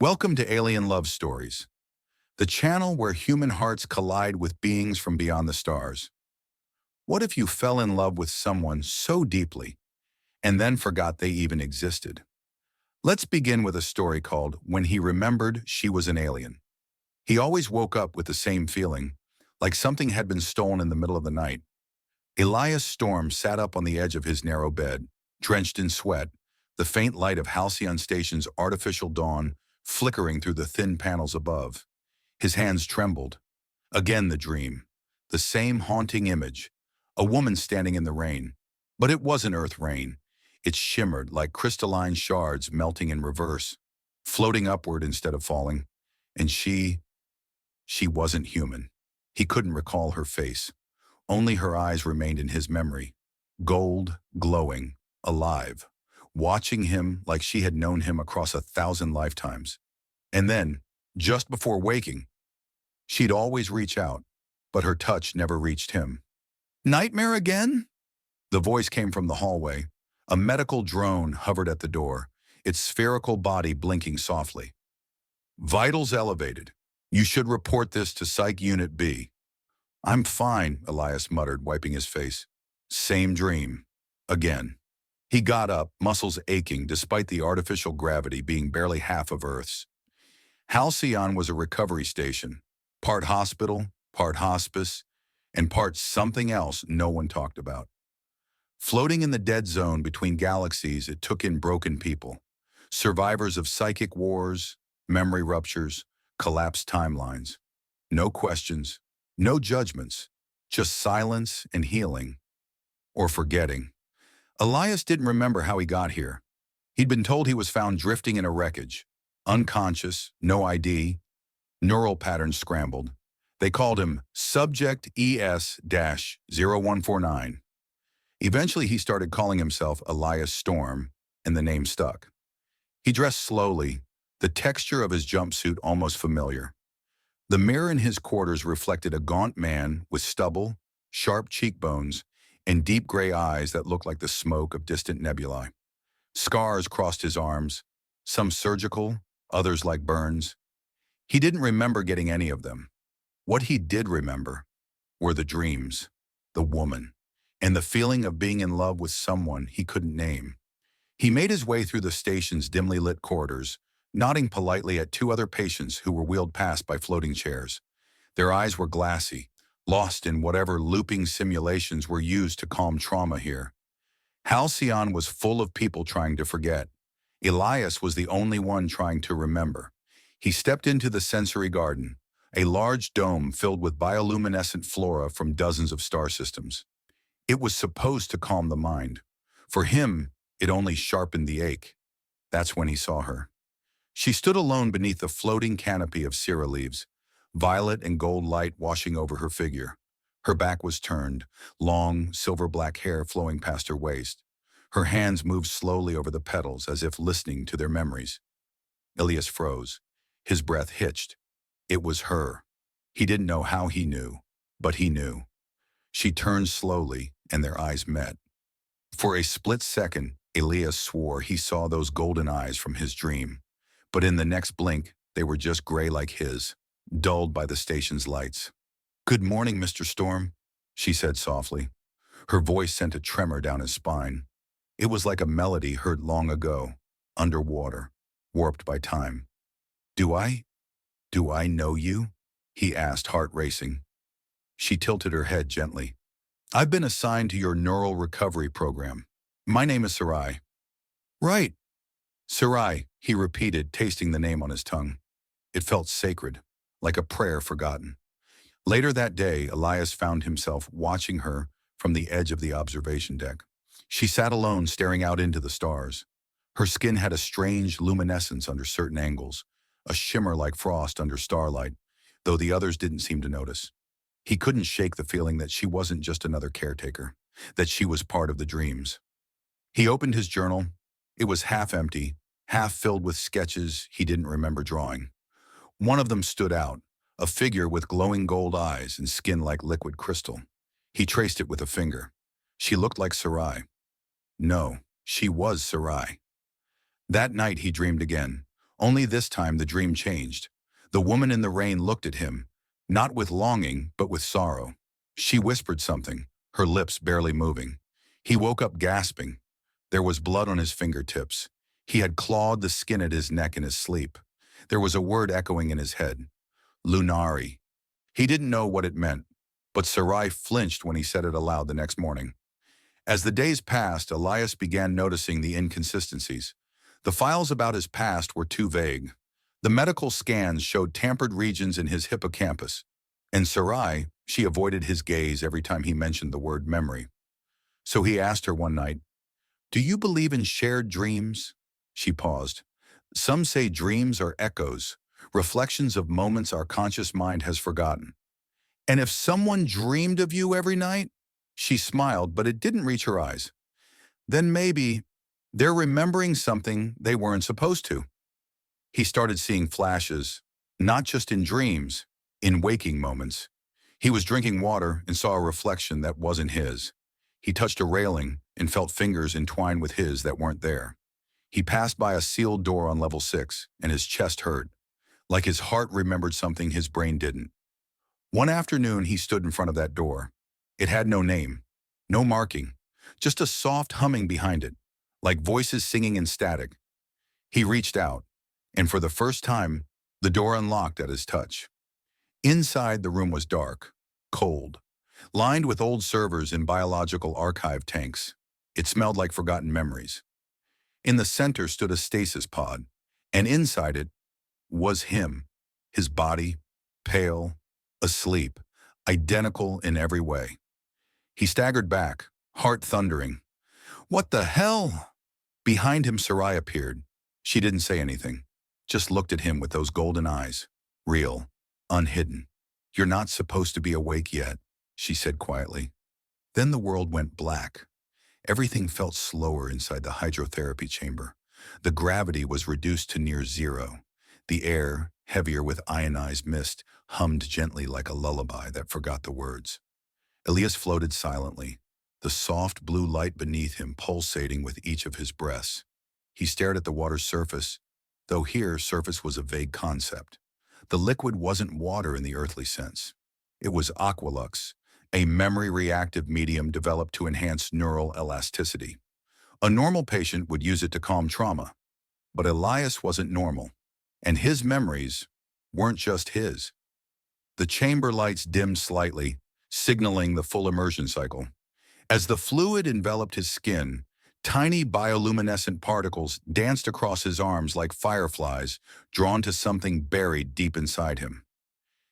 Welcome to Alien Love Stories, the channel where human hearts collide with beings from beyond the stars. What if you fell in love with someone so deeply and then forgot they even existed? Let's begin with a story called When He Remembered She Was an Alien. He always woke up with the same feeling, like something had been stolen in the middle of the night. Elias Storm sat up on the edge of his narrow bed, drenched in sweat, the faint light of Halcyon Station's artificial dawn flickering through the thin panels above. His hands trembled. Again the dream. The same haunting image. A woman standing in the rain. But it wasn't earth rain. It shimmered like crystalline shards melting in reverse, floating upward instead of falling. And she wasn't human. He couldn't recall her face. Only her eyes remained in his memory. Gold, glowing, alive, watching him like she had known him across 1,000 lifetimes. And then, just before waking, she'd always reach out, but her touch never reached him. "Nightmare again?" The voice came from the hallway. A medical drone hovered at the door, its spherical body blinking softly. "Vitals elevated. You should report this to Psych Unit B." "I'm fine," Elias muttered, wiping his face. Same dream. Again. He got up, muscles aching despite the artificial gravity being barely half of Earth's. Halcyon was a recovery station, part hospital, part hospice, and part something else no one talked about. Floating in the dead zone between galaxies, it took in broken people, survivors of psychic wars, memory ruptures, collapsed timelines. No questions, no judgments, just silence and healing, or forgetting. Elias didn't remember how he got here. He'd been told he was found drifting in a wreckage, unconscious, no ID, neural patterns scrambled. They called him Subject ES-0149. Eventually, he started calling himself Elias Storm, and the name stuck. He dressed slowly, the texture of his jumpsuit almost familiar. The mirror in his quarters reflected a gaunt man with stubble, sharp cheekbones, and deep gray eyes that looked like the smoke of distant nebulae. Scars crossed his arms, some surgical, others like burns. He didn't remember getting any of them. What he did remember were the dreams, the woman, and the feeling of being in love with someone he couldn't name. He made his way through the station's dimly lit corridors, nodding politely at two other patients who were wheeled past by floating chairs. Their eyes were glassy, lost in whatever looping simulations were used to calm trauma here. Halcyon was full of people trying to forget. Elias was the only one trying to remember. He stepped into the sensory garden, a large dome filled with bioluminescent flora from dozens of star systems. It was supposed to calm the mind. For him, it only sharpened the ache. That's when he saw her. She stood alone beneath the floating canopy of Serai leaves, violet and gold light washing over her figure. Her back was turned, long, silver-black hair flowing past her waist. Her hands moved slowly over the petals as if listening to their memories. Elias froze. His breath hitched. It was her. He didn't know how he knew, but he knew. She turned slowly, and their eyes met. For a split second, Elias swore he saw those golden eyes from his dream. But in the next blink, they were just gray like his, dulled by the station's lights. "Good morning, Mr. Storm," she said softly. Her voice sent a tremor down his spine. It was like a melody heard long ago, underwater, warped by time. Do I know you?" he asked, heart racing. She tilted her head gently. "I've been assigned to your neural recovery program. My name is Serai." "Right. Serai," he repeated, tasting the name on his tongue. It felt sacred, like a prayer forgotten. Later that day, Elias found himself watching her from the edge of the observation deck. She sat alone, staring out into the stars. Her skin had a strange luminescence under certain angles, a shimmer like frost under starlight, though the others didn't seem to notice. He couldn't shake the feeling that she wasn't just another caretaker, that she was part of the dreams. He opened his journal. It was half empty, half filled with sketches he didn't remember drawing. One of them stood out, a figure with glowing gold eyes and skin like liquid crystal. He traced it with a finger. She looked like Serai. No, she was Serai. That night he dreamed again, Only this time the dream changed. The woman in the rain looked at him, not with longing, but with sorrow. She whispered something, her lips barely moving. He woke up gasping. There was blood on his fingertips. He had clawed the skin at his neck in his sleep. There was a word echoing in his head. Lunari. He didn't know what it meant, but Serai flinched when he said it aloud the next morning. As the days passed, Elias began noticing the inconsistencies. The files about his past were too vague. The medical scans showed tampered regions in his hippocampus. And Serai, she avoided his gaze every time he mentioned the word memory. So he asked her one night, "Do you believe in shared dreams?" She paused. "Some say dreams are echoes, reflections of moments our conscious mind has forgotten. And if someone dreamed of you every night?" She smiled, but it didn't reach her eyes. "Then maybe they're remembering something they weren't supposed to." He started seeing flashes, not just in dreams, in waking moments. He was drinking water and saw a reflection that wasn't his. He touched a railing and felt fingers entwined with his that weren't there. He passed by a sealed door on level 6, and his chest hurt, like his heart remembered something his brain didn't. One afternoon, he stood in front of that door. It had no name, no marking, just a soft humming behind it, like voices singing in static. He reached out, and for the first time, the door unlocked at his touch. Inside, the room was dark, cold, lined with old servers and biological archive tanks. It smelled like forgotten memories. In the center stood a stasis pod, and inside it was him, his body, pale, asleep, identical in every way. He staggered back, heart thundering. "What the hell?" Behind him, Serai appeared. She didn't say anything, just looked at him with those golden eyes, real, unhidden. "You're not supposed to be awake yet," she said quietly. Then the world went black. Everything felt slower inside the hydrotherapy chamber. The gravity was reduced to near zero. The air, heavier with ionized mist, hummed gently like a lullaby that forgot the words. Elias floated silently, the soft blue light beneath him pulsating with each of his breaths. He stared at the water's surface, though here surface was a vague concept. The liquid wasn't water in the earthly sense. It was aqualux, a memory-reactive medium developed to enhance neural elasticity. A normal patient would use it to calm trauma, but Elias wasn't normal, and his memories weren't just his. The chamber lights dimmed slightly, signaling the full immersion cycle. As the fluid enveloped his skin, tiny bioluminescent particles danced across his arms like fireflies drawn to something buried deep inside him.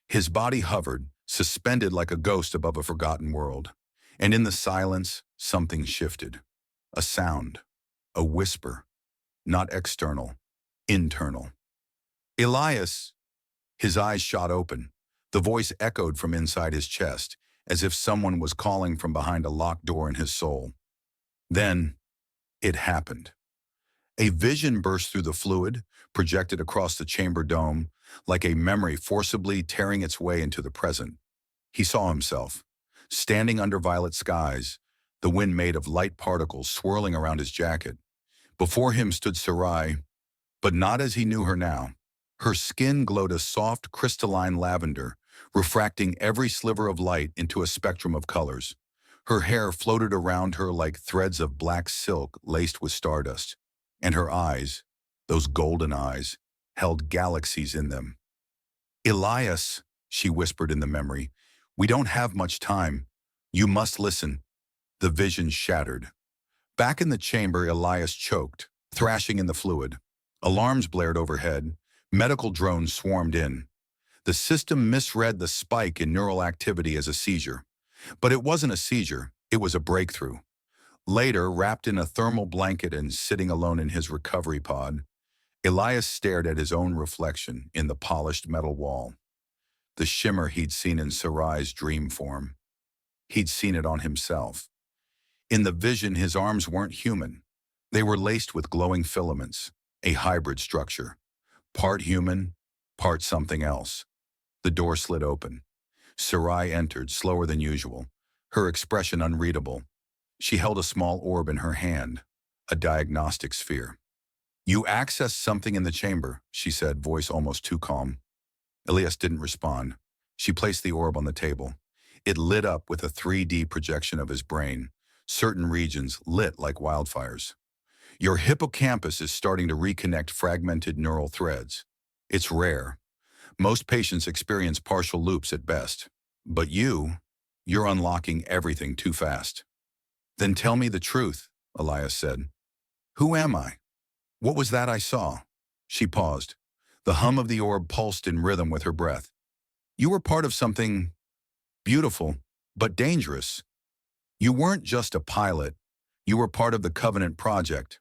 His body hovered, suspended like a ghost above a forgotten world. And in the silence, something shifted. A sound, a whisper, not external, internal. "Elias!" His eyes shot open. The voice echoed from inside his chest, as if someone was calling from behind a locked door in his soul. Then, it happened. A vision burst through the fluid, projected across the chamber dome, like a memory forcibly tearing its way into the present. He saw himself, standing under violet skies, the wind made of light particles swirling around his jacket. Before him stood Serai, but not as he knew her now. Her skin glowed a soft, crystalline lavender, refracting every sliver of light into a spectrum of colors. Her hair floated around her like threads of black silk laced with stardust, and her eyes, those golden eyes, held galaxies in them. "Elias," she whispered in the memory, "we don't have much time. You must listen." The vision shattered. Back in the chamber, Elias choked, thrashing in the fluid. Alarms blared overhead. Medical drones swarmed in. The system misread the spike in neural activity as a seizure. But it wasn't a seizure, it was a breakthrough. Later, wrapped in a thermal blanket and sitting alone in his recovery pod, Elias stared at his own reflection in the polished metal wall. The shimmer he'd seen in Serai's dream form. He'd seen it on himself. In the vision, his arms weren't human. They were laced with glowing filaments, a hybrid structure. Part human, part something else. The door slid open. Serai entered, slower than usual, her expression unreadable. She held a small orb in her hand, a diagnostic sphere. You accessed something in the chamber, she said, voice almost too calm. Elias didn't respond. She placed the orb on the table. It lit up with a 3D projection of his brain, certain regions lit like wildfires. Your hippocampus is starting to reconnect fragmented neural threads. It's rare. Most patients experience partial loops at best. But you're unlocking everything too fast. Then tell me the truth, Elias said. Who am I? What was that I saw? She paused. The hum of the orb pulsed in rhythm with her breath. You were part of something beautiful, but dangerous. You weren't just a pilot. You were part of the Covenant project.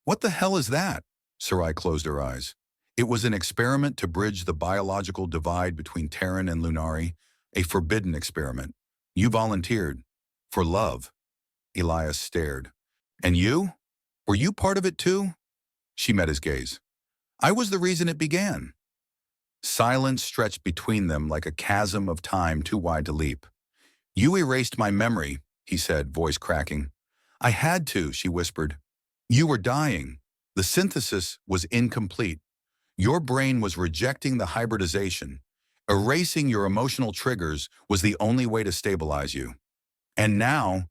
What the hell is that? Serai closed her eyes. It was an experiment to bridge the biological divide between Terran and Lunari, a forbidden experiment. You volunteered. For love. Elias stared. And you? Were you part of it too? She met his gaze. I was the reason it began. Silence stretched between them like a chasm of time too wide to leap. You erased my memory, he said, voice cracking. I had to, she whispered. You were dying. The synthesis was incomplete. Your brain was rejecting the hybridization. Erasing your emotional triggers was the only way to stabilize you. And now,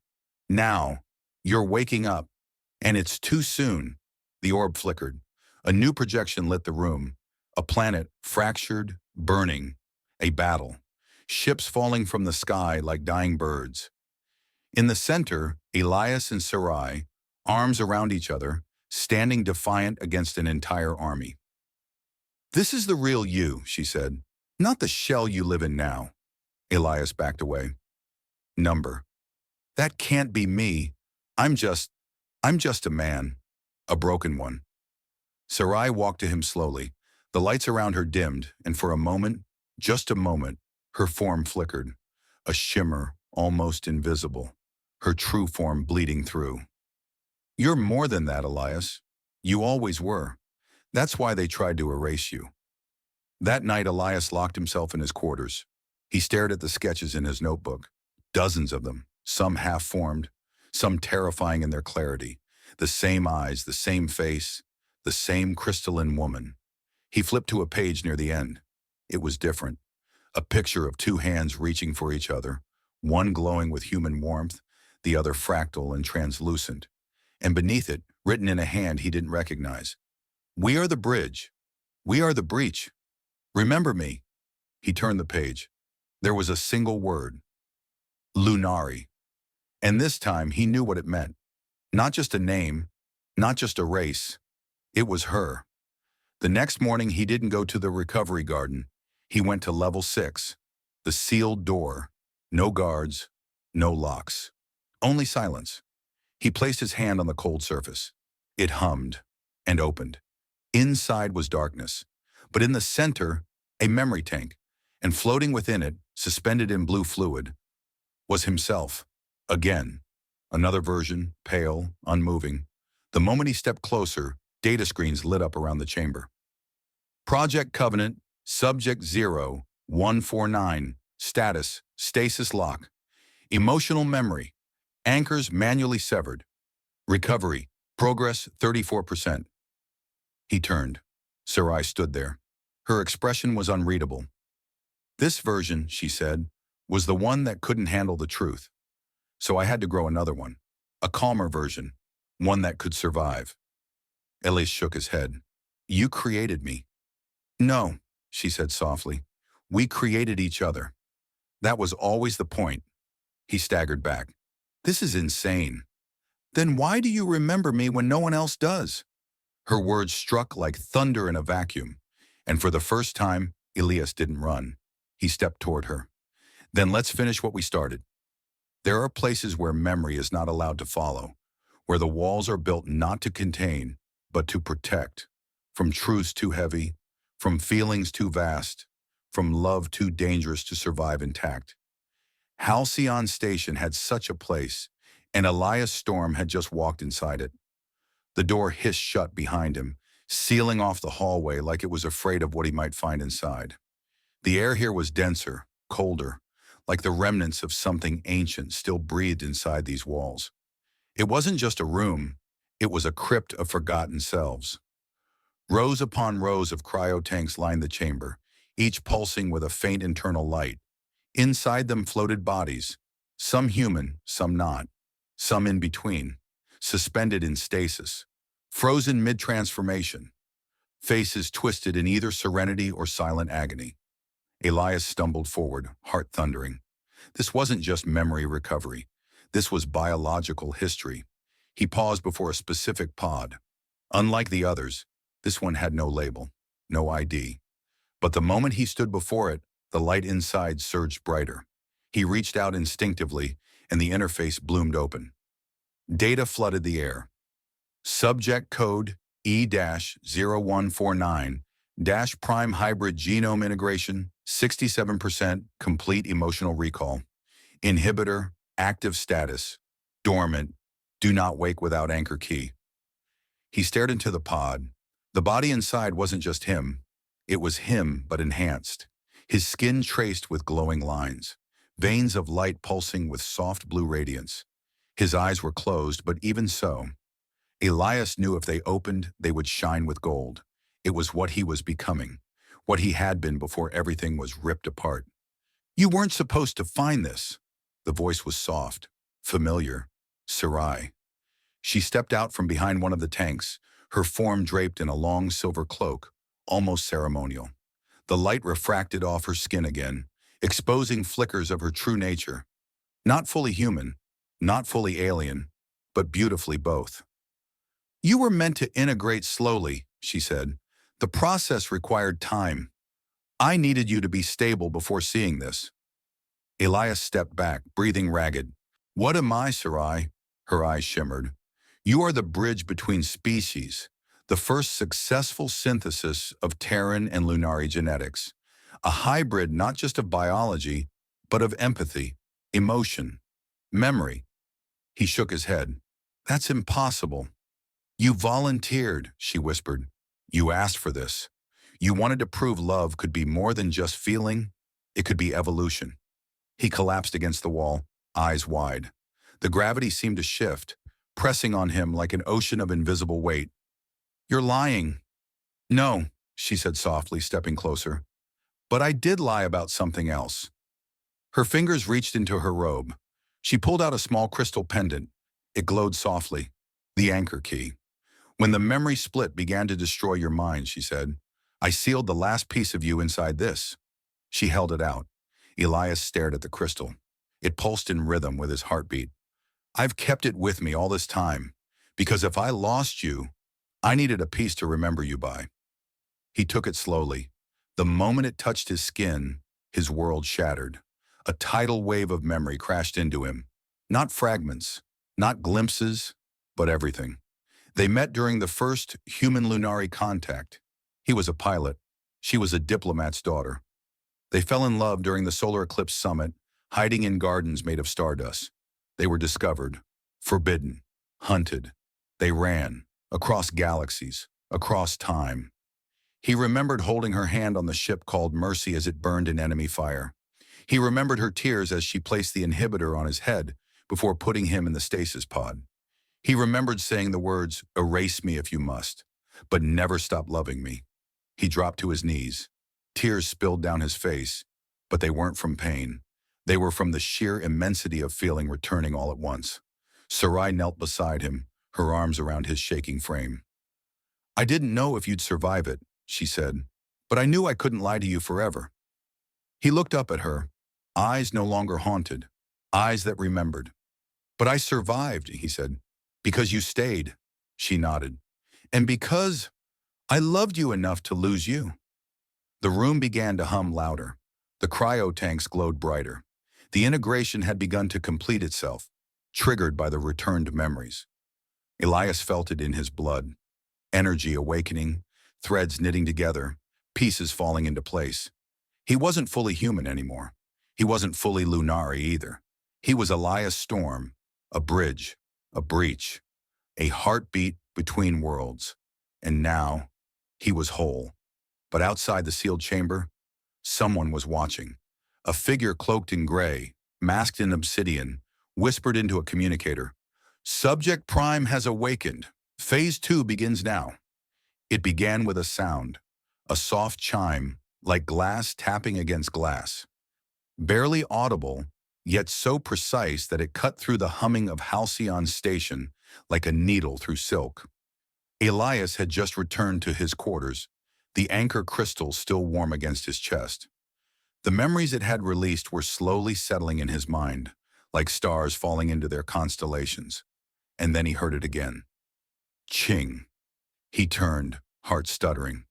you're waking up. And it's too soon. The orb flickered. A new projection lit the room. A planet fractured, burning. A battle. Ships falling from the sky like dying birds. In the center, Elias and Serai, arms around each other, standing defiant against an entire army. This is the real you, she said. Not the shell you live in now. Elias backed away. Number. That can't be me. I'm just a man. A broken one. Serai walked to him slowly. The lights around her dimmed, and for a moment, just a moment, her form flickered. A shimmer, almost invisible. Her true form bleeding through. You're more than that, Elias. You always were. That's why they tried to erase you. That night, Elias locked himself in his quarters. He stared at the sketches in his notebook. Dozens of them, some half-formed, some terrifying in their clarity. The same eyes, the same face, the same crystalline woman. He flipped to a page near the end. It was different. A picture of two hands reaching for each other, one glowing with human warmth, the other fractal and translucent. And beneath it, written in a hand he didn't recognize. We are the bridge. We are the breach. Remember me. He turned the page. There was a single word. Lunari. And this time he knew what it meant. Not just a name, not just a race. It was her. The next morning he didn't go to the recovery garden. He went to level 6. The sealed door. No guards, no locks. Only silence. He placed his hand on the cold surface. It hummed and opened. Inside was darkness, but in the center, a memory tank, and floating within it, suspended in blue fluid, was himself. Again, another version, pale, unmoving. The moment he stepped closer, data screens lit up around the chamber. Project Covenant, Subject 0149, status, stasis lock. Emotional memory, anchors manually severed. Recovery, progress 34%. He turned. Serai stood there. Her expression was unreadable. This version, she said, was the one that couldn't handle the truth. So I had to grow another one. A calmer version. One that could survive. Elias shook his head. You created me. No, she said softly. We created each other. That was always the point. He staggered back. This is insane. Then why do you remember me when no one else does? Her words struck like thunder in a vacuum, and for the first time, Elias didn't run. He stepped toward her. Then let's finish what we started. There are places where memory is not allowed to follow, where the walls are built not to contain, but to protect, from truths too heavy, from feelings too vast, from love too dangerous to survive intact. Halcyon Station had such a place, and Elias Storm had just walked inside it. The door hissed shut behind him, sealing off the hallway like it was afraid of what he might find inside. The air here was denser, colder, like the remnants of something ancient still breathed inside these walls. It wasn't just a room, it was a crypt of forgotten selves. Rows upon rows of cryo-tanks lined the chamber, each pulsing with a faint internal light. Inside them floated bodies, some human, some not, some in between, suspended in stasis, frozen mid-transformation, faces twisted in either serenity or silent agony. Elias stumbled forward, heart thundering. This wasn't just memory recovery. This was biological history. He paused before a specific pod. Unlike the others, this one had no label, no ID. But the moment he stood before it, the light inside surged brighter. He reached out instinctively, and the interface bloomed open. Data flooded the air. Subject code E-0149, prime hybrid genome integration, 67% complete emotional recall. Inhibitor, active status, dormant, do not wake without anchor key. He stared into the pod. The body inside wasn't just him. It was him, but enhanced. His skin traced with glowing lines, veins of light pulsing with soft blue radiance. His eyes were closed, but even so, Elias knew if they opened, they would shine with gold. It was what he was becoming, what he had been before everything was ripped apart. You weren't supposed to find this. The voice was soft, familiar. Serai. She stepped out from behind one of the tanks, her form draped in a long silver cloak, almost ceremonial. The light refracted off her skin again, exposing flickers of her true nature. Not fully human, not fully alien, but beautifully both. You were meant to integrate slowly, she said. The process required time. I needed you to be stable before seeing this. Elias stepped back, breathing ragged. What am I, Serai? Her eyes shimmered. You are the bridge between species, the first successful synthesis of Terran and Lunari genetics. A hybrid not just of biology, but of empathy, emotion, memory. He shook his head. That's impossible. You volunteered, she whispered. You asked for this. You wanted to prove love could be more than just feeling. It could be evolution. He collapsed against the wall, eyes wide. The gravity seemed to shift, pressing on him like an ocean of invisible weight. You're lying. No, she said softly, stepping closer. But I did lie about something else. Her fingers reached into her robe. She pulled out a small crystal pendant. It glowed softly. The anchor key. When the memory split began to destroy your mind, she said, I sealed the last piece of you inside this. She held it out. Elias stared at the crystal. It pulsed in rhythm with his heartbeat. I've kept it with me all this time, because if I lost you, I needed a piece to remember you by. He took it slowly. The moment it touched his skin, his world shattered. A tidal wave of memory crashed into him. Not fragments, not glimpses, but everything. They met during the first human-Lunari contact. He was a pilot. She was a diplomat's daughter. They fell in love during the solar eclipse summit, hiding in gardens made of stardust. They were discovered, forbidden, hunted. They ran, across galaxies, across time. He remembered holding her hand on the ship called Mercy as it burned in enemy fire. He remembered her tears as she placed the inhibitor on his head before putting him in the stasis pod. He remembered saying the words, erase me if you must, but never stop loving me. He dropped to his knees. Tears spilled down his face, but they weren't from pain. They were from the sheer immensity of feeling returning all at once. Serai knelt beside him, her arms around his shaking frame. I didn't know if you'd survive it, she said, but I knew I couldn't lie to you forever. He looked up at her, eyes no longer haunted, eyes that remembered. But I survived, he said, because you stayed, she nodded, and because I loved you enough to lose you. The room began to hum louder. The cryo-tanks glowed brighter. The integration had begun to complete itself, triggered by the returned memories. Elias felt it in his blood. Energy awakening, threads knitting together, pieces falling into place. He wasn't fully human anymore. He wasn't fully Lunari either. He was Elias Storm, a bridge, a breach, a heartbeat between worlds. And now, he was whole. But outside the sealed chamber, someone was watching. A figure cloaked in gray, masked in obsidian, whispered into a communicator. Subject Prime has awakened. Phase 2 begins now. It began with a sound, a soft chime, like glass tapping against glass. Barely audible, yet so precise that it cut through the humming of Halcyon Station like a needle through silk. Elias had just returned to his quarters, the anchor crystal still warm against his chest. The memories it had released were slowly settling in his mind, like stars falling into their constellations. And then he heard it again. Ching. He turned, heart stuttering.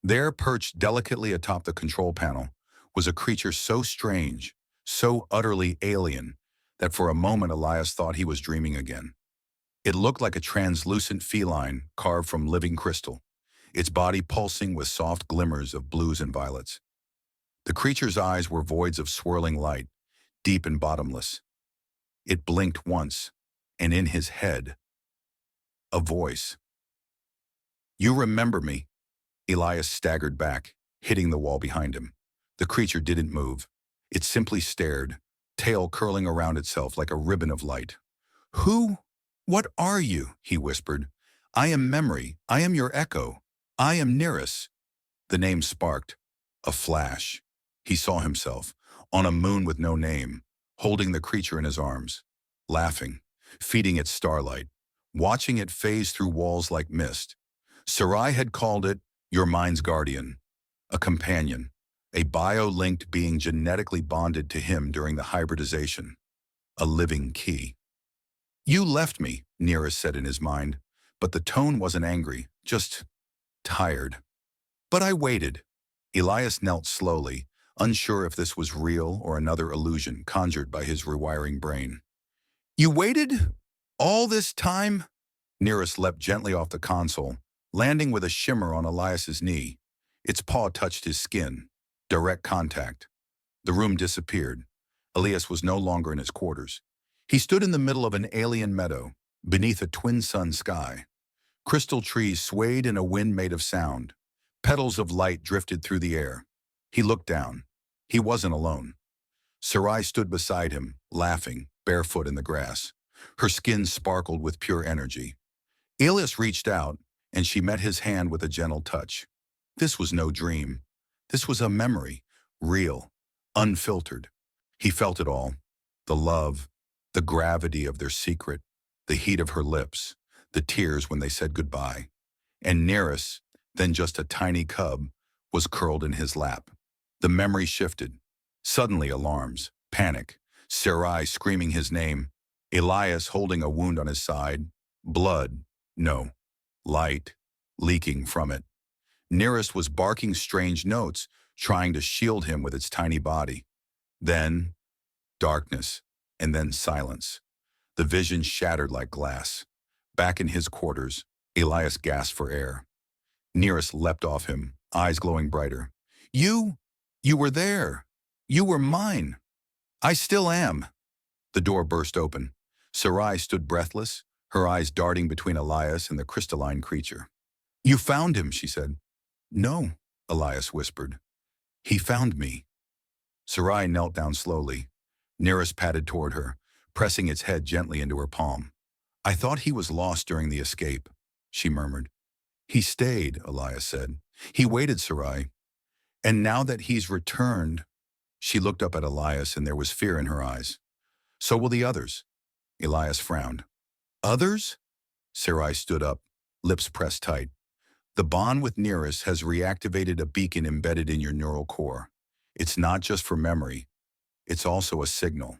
There, perched delicately atop the control panel, was a creature so strange, so utterly alien, that for a moment Elias thought he was dreaming again. It looked like a translucent feline carved from living crystal, its body pulsing with soft glimmers of blues and violets. The creature's eyes were voids of swirling light, deep and bottomless. It blinked once, and in his head, a voice. "You remember me." Elias staggered back, hitting the wall behind him. The creature didn't move. It simply stared, tail curling around itself like a ribbon of light. "Who? What are you?" he whispered. "I am memory. I am your echo. I am Nearest." The name sparked. A flash. He saw himself, on a moon with no name, holding the creature in his arms, laughing, feeding it starlight, watching it phase through walls like mist. Serai had called it your mind's guardian, a companion, a bio-linked being genetically bonded to him during the hybridization, a living key. "You left me," Nearest said in his mind, but the tone wasn't angry, just tired. "But I waited." Elias knelt slowly, unsure if this was real or another illusion conjured by his rewiring brain. "You waited? All this time?" Nearest leapt gently off the console, landing with a shimmer on Elias's knee. Its paw touched his skin. Direct contact. The room disappeared. Elias was no longer in his quarters. He stood in the middle of an alien meadow, beneath a twin-sun sky. Crystal trees swayed in a wind made of sound. Petals of light drifted through the air. He looked down. He wasn't alone. Serai stood beside him, laughing, barefoot in the grass. Her skin sparkled with pure energy. Elias reached out, and she met his hand with a gentle touch. This was no dream. This was a memory, real, unfiltered. He felt it all. The love, the gravity of their secret, the heat of her lips, the tears when they said goodbye. And Nearest, then just a tiny cub, was curled in his lap. The memory shifted. Suddenly alarms, panic, Serai screaming his name, Elias holding a wound on his side, blood, no, light, leaking from it. Nearest was barking strange notes, trying to shield him with its tiny body. Then, darkness, and then silence. The vision shattered like glass. Back in his quarters, Elias gasped for air. Nearest leapt off him, eyes glowing brighter. You were there. You were mine. I still am." The door burst open. Serai stood breathless, her eyes darting between Elias and the crystalline creature. "You found him," she said. "No," Elias whispered. "He found me." Serai knelt down slowly. Nearest padded toward her, pressing its head gently into her palm. "I thought he was lost during the escape," she murmured. "He stayed," Elias said. "He waited, Serai. And now that he's returned," she looked up at Elias and there was fear in her eyes. "So will the others." Elias frowned. "Others?" Serai stood up, lips pressed tight. "The bond with Nearest has reactivated a beacon embedded in your neural core. It's not just for memory. It's also a signal."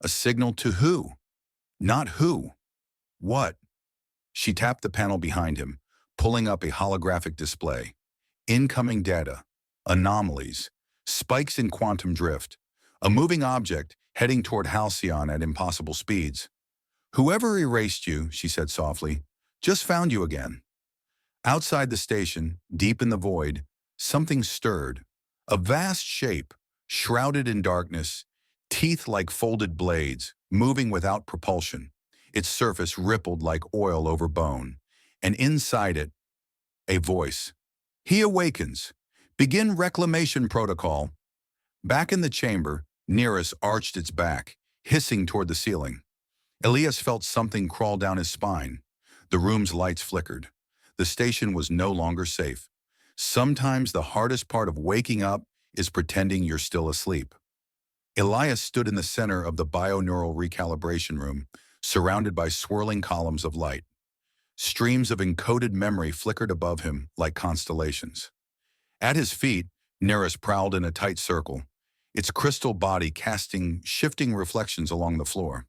"A signal to who?" "Not who. What?" She tapped the panel behind him, pulling up a holographic display. Incoming data, anomalies, spikes in quantum drift, a moving object heading toward Halcyon at impossible speeds. "Whoever erased you," she said softly, "just found you again." Outside the station, deep in the void, something stirred. A vast shape, shrouded in darkness, teeth like folded blades, moving without propulsion. Its surface rippled like oil over bone. And inside it, a voice. "He awakens. Begin reclamation protocol." Back in the chamber, Nearest arched its back, hissing toward the ceiling. Elias felt something crawl down his spine. The room's lights flickered. The station was no longer safe. Sometimes the hardest part of waking up is pretending you're still asleep. Elias stood in the center of the bioneural recalibration room, surrounded by swirling columns of light. Streams of encoded memory flickered above him like constellations. At his feet, Neris prowled in a tight circle, its crystal body casting shifting reflections along the floor.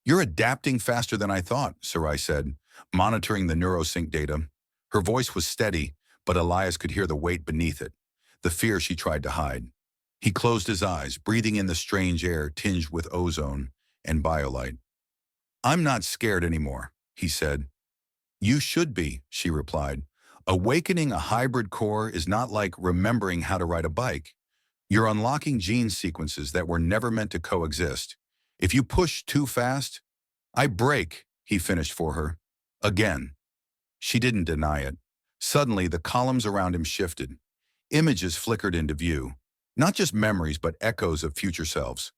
"You're adapting faster than I thought," Serai said, monitoring the neurosync data. Her voice was steady, but Elias could hear the weight beneath it, the fear she tried to hide. He closed his eyes, breathing in the strange air tinged with ozone and biolite. "I'm not scared anymore," he said. "You should be," she replied. "Awakening a hybrid core is not like remembering how to ride a bike. You're unlocking gene sequences that were never meant to coexist. If you push too fast, I break," he finished for her. Again. She didn't deny it. Suddenly, the columns around him shifted. Images flickered into view. Not just memories, but echoes of future selves.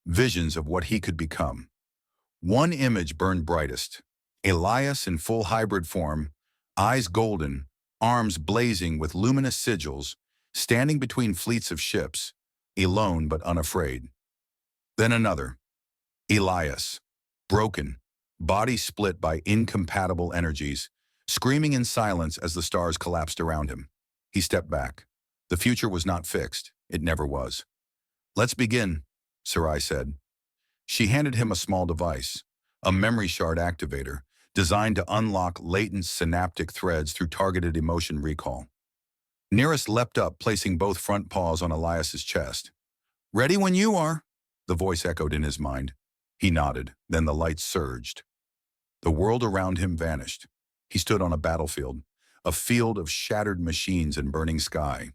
Visions of what he could become. One image burned brightest. Elias in full hybrid form, eyes golden, arms blazing with luminous sigils, standing between fleets of ships, alone but unafraid. Then another. Elias, broken, body split by incompatible energies, screaming in silence as the stars collapsed around him. He stepped back. The future was not fixed. It never was. "Let's begin," Serai said. She handed him a small device, a memory shard activator, designed to unlock latent synaptic threads through targeted emotion recall. Neris leapt up, placing both front paws on Elias's chest. "Ready when you are," the voice echoed in his mind. He nodded, then the lights surged. The world around him vanished. He stood on a battlefield, a field of shattered machines and burning sky.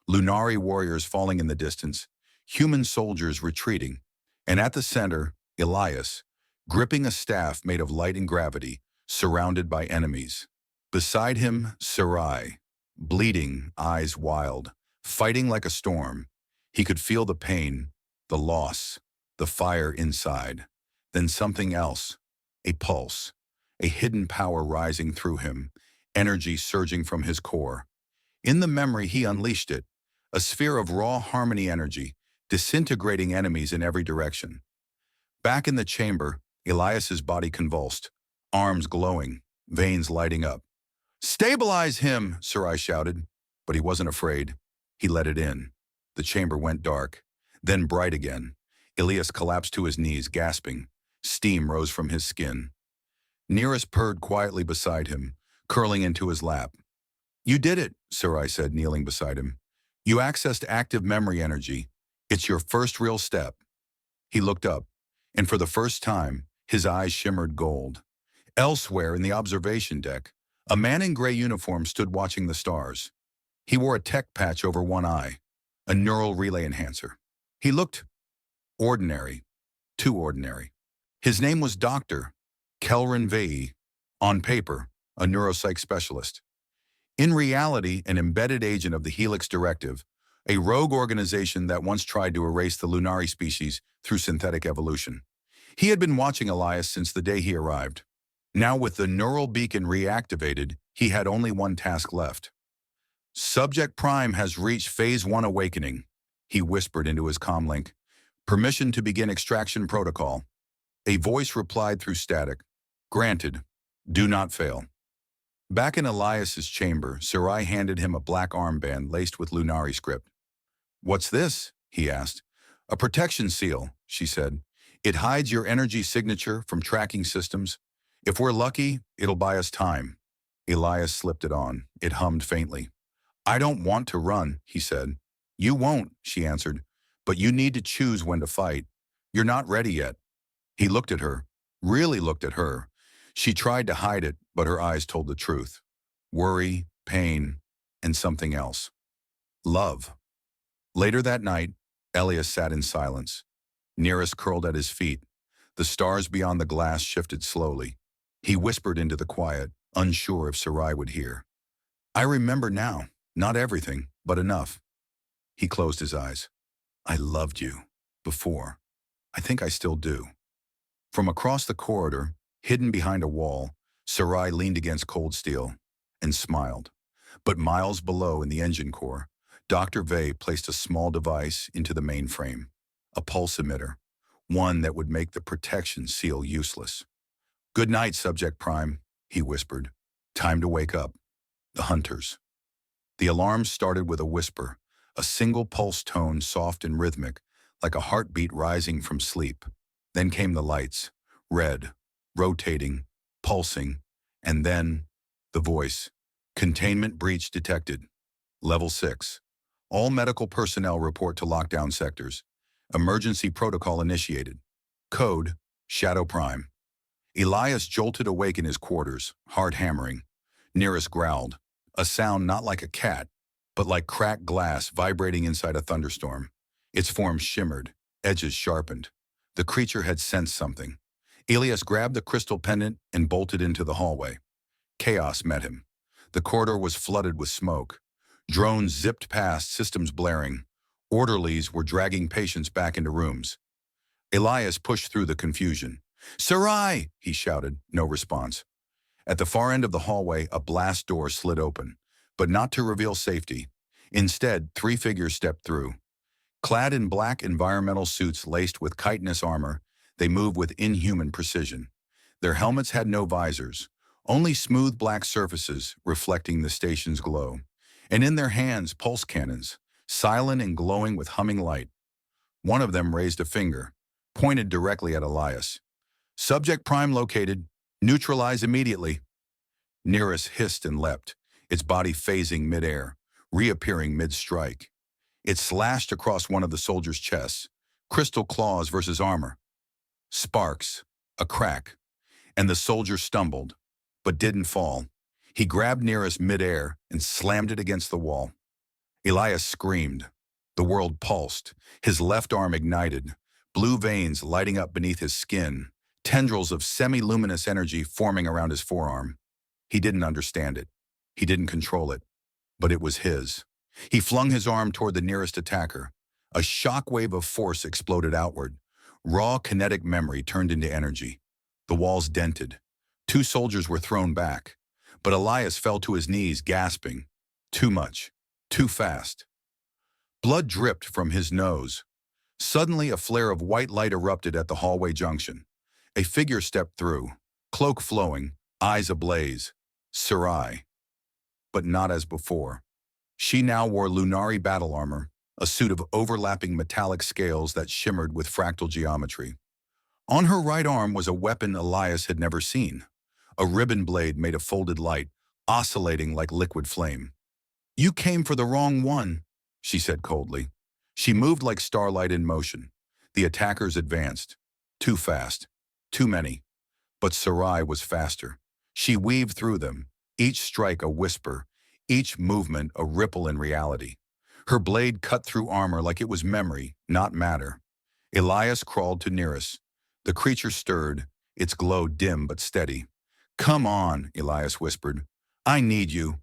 Lunari warriors falling in the distance, human soldiers retreating, and at the center, Elias, gripping a staff made of light and gravity, surrounded by enemies. Beside him, Serai, bleeding, eyes wild, fighting like a storm. He could feel the pain, the loss, the fire inside. Then something else, a pulse, a hidden power rising through him, energy surging from his core. In the memory, he unleashed it, a sphere of raw harmony energy, disintegrating enemies in every direction. Back in the chamber, Elias's body convulsed, arms glowing, veins lighting up. "Stabilize him," Serai shouted, but he wasn't afraid. He let it in. The chamber went dark, then bright again. Elias collapsed to his knees, gasping. Steam rose from his skin. Neris purred quietly beside him, curling into his lap. "You did it," Serai said, kneeling beside him. "You accessed active memory energy. It's your first real step." He looked up, and for the first time, his eyes shimmered gold. Elsewhere in the observation deck, a man in gray uniform stood watching the stars. He wore a tech patch over one eye, a neural relay enhancer. He looked ordinary, too ordinary. His name was Dr. Kelrin Vei, on paper, a neuropsych specialist. In reality, an embedded agent of the Helix Directive, a rogue organization that once tried to erase the Lunari species through synthetic evolution. He had been watching Elias since the day he arrived. Now with the neural beacon reactivated, he had only one task left. "Subject Prime has reached Phase 1 awakening," he whispered into his comlink. "Permission to begin extraction protocol." A voice replied through static. "Granted. Do not fail." Back in Elias's chamber, Serai handed him a black armband laced with Lunari script. "What's this?" he asked. "A protection seal," she said. "It hides your energy signature from tracking systems. If we're lucky, it'll buy us time." Elias slipped it on. It hummed faintly. "I don't want to run," he said. "You won't," she answered. "But you need to choose when to fight. You're not ready yet." He looked at her, really looked at her. She tried to hide it, but her eyes told the truth. Worry, pain, and something else. Love. Later that night, Elias sat in silence. Neris curled at his feet. The stars beyond the glass shifted slowly. He whispered into the quiet, unsure if Serai would hear. "I remember now, not everything, but enough." He closed his eyes. "I loved you. Before. I think I still do." From across the corridor, hidden behind a wall, Serai leaned against cold steel. and smiled. But miles below in the engine core, Dr. Vey placed a small device into the mainframe, a pulse emitter, one that would make the protection seal useless. "Good night, Subject Prime," he whispered. "Time to wake up. The hunters." The alarm started with a whisper, a single pulse tone soft and rhythmic, like a heartbeat rising from sleep. Then came the lights, red, rotating, pulsing, and then the voice. "Containment breach detected. Level 6. All medical personnel report to lockdown sectors. Emergency protocol initiated. Code, Shadow Prime." Elias jolted awake in his quarters, heart hammering. Nearest growled, a sound not like a cat, but like cracked glass vibrating inside a thunderstorm. Its form shimmered, edges sharpened. The creature had sensed something. Elias grabbed the crystal pendant and bolted into the hallway. Chaos met him. The corridor was flooded with smoke. Drones zipped past, systems blaring. Orderlies were dragging patients back into rooms. Elias pushed through the confusion. "Serai!" he shouted, no response. At the far end of the hallway, a blast door slid open, but not to reveal safety. Instead, 3 figures stepped through. Clad in black environmental suits laced with chitinous armor, they moved with inhuman precision. Their helmets had no visors, only smooth black surfaces reflecting the station's glow. And in their hands, pulse cannons, silent and glowing with humming light. One of them raised a finger, pointed directly at Elias. "Subject Prime located. Neutralize immediately." Nearest hissed and leapt, its body phasing midair, reappearing mid-strike. It slashed across one of the soldiers' chests, crystal claws versus armor. Sparks, a crack, and the soldier stumbled, but didn't fall. He grabbed Nearest midair and slammed it against the wall. Elias screamed. The world pulsed, his left arm ignited, blue veins lighting up beneath his skin, tendrils of semi-luminous energy forming around his forearm. He didn't understand it. He didn't control it. But it was his. He flung his arm toward the nearest attacker. A shockwave of force exploded outward. Raw kinetic memory turned into energy. The walls dented. 2 soldiers were thrown back. But Elias fell to his knees, gasping. Too much. Too fast. Blood dripped from his nose. Suddenly, a flare of white light erupted at the hallway junction. A figure stepped through, cloak flowing, eyes ablaze. Serai. But not as before. She now wore Lunari battle armor, a suit of overlapping metallic scales that shimmered with fractal geometry. On her right arm was a weapon Elias had never seen, a ribbon blade made of folded light, oscillating like liquid flame. "You came for the wrong one," she said coldly. She moved like starlight in motion. The attackers advanced. Too fast. Too many. But Serai was faster. She weaved through them, each strike a whisper, each movement a ripple in reality. Her blade cut through armor like it was memory, not matter. Elias crawled to Nearest. The creature stirred, its glow dim but steady. "Come on," Elias whispered. "I need you."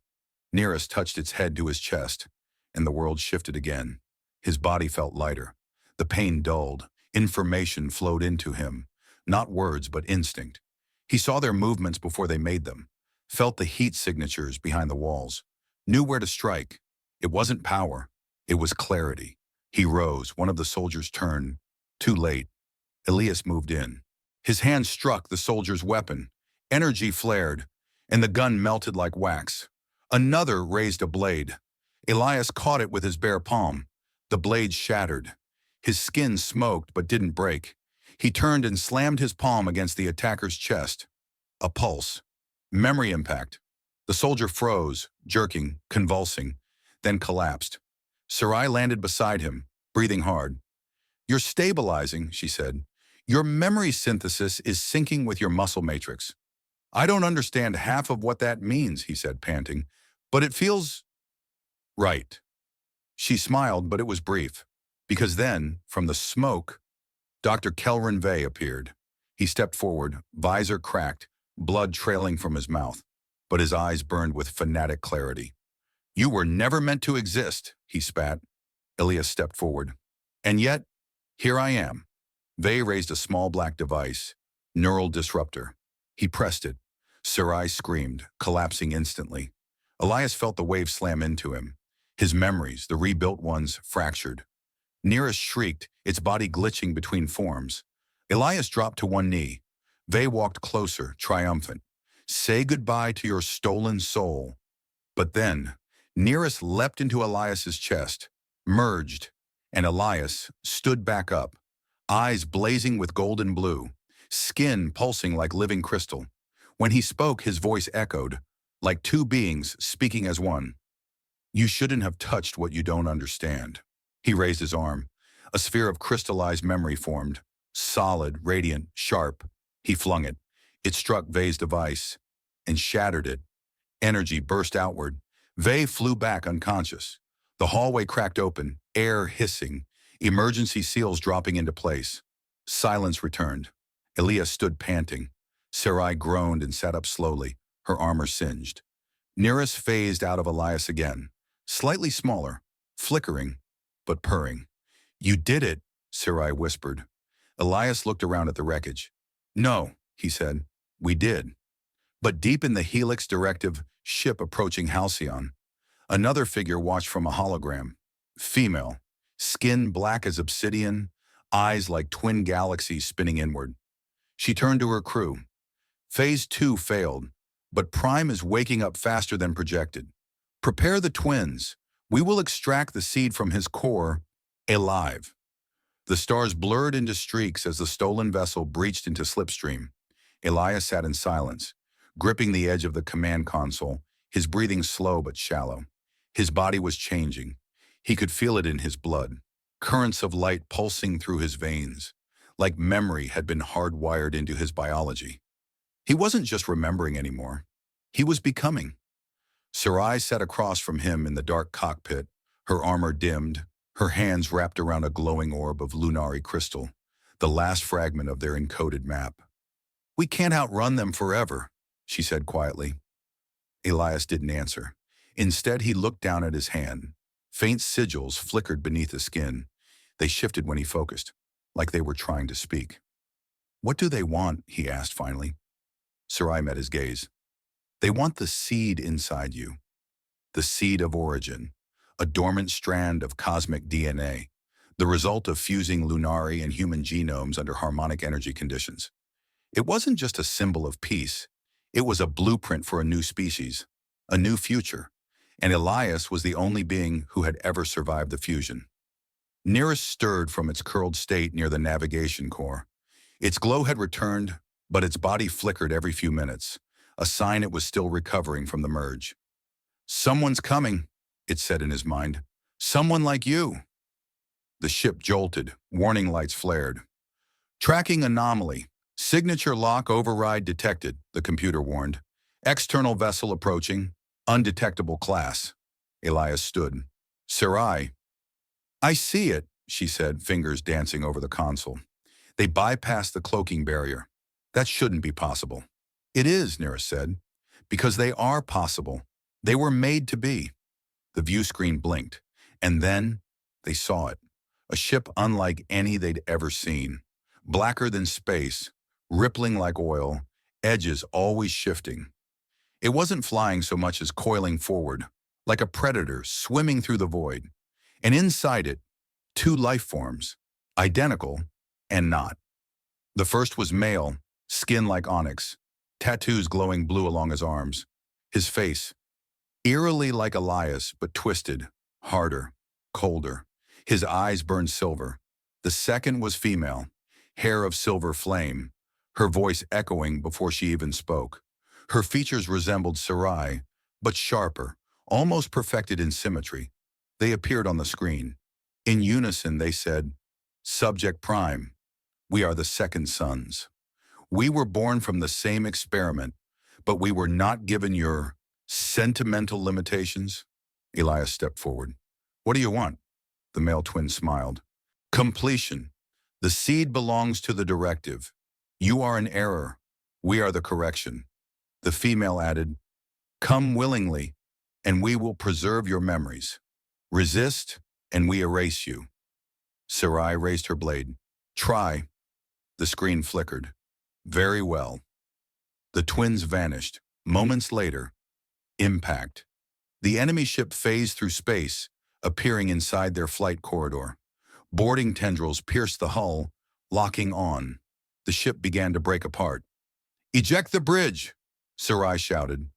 Nearest touched its head to his chest, and the world shifted again. His body felt lighter. The pain dulled. Information flowed into him. Not words, but instinct. He saw their movements before they made them, felt the heat signatures behind the walls, knew where to strike. It wasn't power. It was clarity. He rose. One of the soldiers turned. Too late. Elias moved in. His hand struck the soldier's weapon. Energy flared, and the gun melted like wax. Another raised a blade. Elias caught it with his bare palm. The blade shattered. His skin smoked but didn't break. He turned and slammed his palm against the attacker's chest. A pulse. Memory impact. The soldier froze, jerking, convulsing, then collapsed. Serai landed beside him, breathing hard. "You're stabilizing," she said. "Your memory synthesis is syncing with your muscle matrix." "I don't understand half of what that means," he said, panting, "but it feels right." She smiled, but it was brief, because then, from the smoke, Dr. Kelvin Vey appeared. He stepped forward, visor cracked, blood trailing from his mouth, but his eyes burned with fanatic clarity. "You were never meant to exist," he spat. Elias stepped forward. "And yet, here I am." Vey raised a small black device, neural disruptor. He pressed it. Serai screamed, collapsing instantly. Elias felt the wave slam into him. His memories, the rebuilt ones, fractured. Nearest shrieked, its body glitching between forms. Elias dropped to one knee. Vey walked closer, triumphant. Say goodbye to your stolen soul. But then, Nearest leapt into Elias's chest, merged, and Elias stood back up, eyes blazing with golden blue, skin pulsing like living crystal. When he spoke, his voice echoed, like two beings speaking as one. You shouldn't have touched what you don't understand. He raised his arm. A sphere of crystallized memory formed, solid, radiant, sharp. He flung it. It struck Vey's device and shattered it. Energy burst outward. Vey flew back unconscious. The hallway cracked open, air hissing, emergency seals dropping into place. Silence returned. Elias stood panting. Serai groaned and sat up slowly, her armor singed. Nearest phased out of Elias again, slightly smaller, flickering, but purring. You did it, Serai whispered. Elias looked around at the wreckage. No, he said, we did. But deep in the Helix directive ship approaching Halcyon, another figure watched from a hologram. Female, skin black as obsidian, eyes like twin galaxies spinning inward. She turned to her crew. Phase 2 failed, but Prime is waking up faster than projected. Prepare the twins. We will extract the seed from his core, alive. The stars blurred into streaks as the stolen vessel breached into slipstream. Elias sat in silence, gripping the edge of the command console, his breathing slow but shallow. His body was changing. He could feel it in his blood, currents of light pulsing through his veins, like memory had been hardwired into his biology. He wasn't just remembering anymore. He was becoming. Serai sat across from him in the dark cockpit, her armor dimmed, her hands wrapped around a glowing orb of lunary crystal, the last fragment of their encoded map. We can't outrun them forever, she said quietly. Elias didn't answer. Instead, he looked down at his hand. Faint sigils flickered beneath the skin. They shifted when he focused, like they were trying to speak. What do they want? He asked finally. Serai met his gaze. They want the seed inside you, the seed of origin, a dormant strand of cosmic DNA, the result of fusing lunary and human genomes under harmonic energy conditions. It wasn't just a symbol of peace. It was a blueprint for a new species, a new future, and Elias was the only being who had ever survived the fusion. Nearest stirred from its curled state near the navigation core. Its glow had returned, but its body flickered every few minutes, a sign it was still recovering from the merge. Someone's coming, it said in his mind. Someone like you. The ship jolted, warning lights flared. Tracking anomaly. Signature lock override detected, the computer warned. External vessel approaching. Undetectable class. Elias stood. Serai. I see it, she said, fingers dancing over the console. They bypassed the cloaking barrier. That shouldn't be possible. It is, Nearest said, because they are possible. They were made to be. The view screen blinked, and then they saw it. A ship unlike any they'd ever seen. Blacker than space, rippling like oil, edges always shifting. It wasn't flying so much as coiling forward, like a predator swimming through the void. And inside it, two life forms, identical and not. The first was male, skin like onyx, tattoos glowing blue along his arms. His face, eerily like Elias, but twisted, harder, colder. His eyes burned silver. The second was female, hair of silver flame, her voice echoing before she even spoke. Her features resembled Serai, but sharper, almost perfected in symmetry. They appeared on the screen. In unison, they said, Subject Prime, we are the second sons. We were born from the same experiment, but we were not given your sentimental limitations. Elias stepped forward. What do you want? The male twin smiled. Completion. The seed belongs to the directive. You are an error. We are the correction. The female added, Come willingly, and we will preserve your memories. Resist, and we erase you. Serai raised her blade. Try. The screen flickered. Very well. The twins vanished. Moments later, impact. The enemy ship phased through space, appearing inside their flight corridor. Boarding tendrils pierced the hull, locking on. The ship began to break apart. "Eject the bridge!" Serai shouted.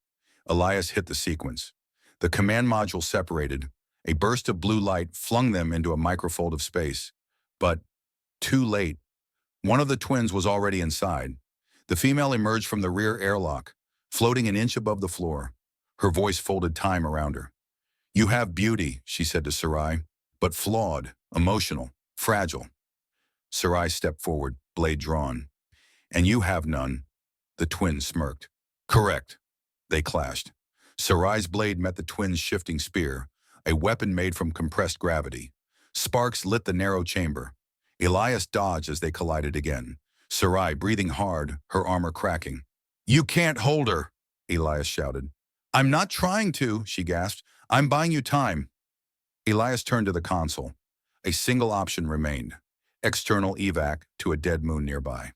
Elias hit the sequence. The command module separated. A burst of blue light flung them into a microfold of space. But, too late. One of the twins was already inside. The female emerged from the rear airlock, floating an inch above the floor. Her voice folded time around her. "You have beauty," she said to Serai, "but flawed, emotional, fragile." Serai stepped forward, blade drawn. "And you have none." The twins smirked. "Correct." They clashed. Serai's blade met the twins' shifting spear, a weapon made from compressed gravity. Sparks lit the narrow chamber. Elias dodged as they collided again. Serai breathing hard, her armor cracking. "You can't hold her," Elias shouted. "I'm not trying to," she gasped. "I'm buying you time." Elias turned to the console. A single option remained. External evac to a dead moon nearby.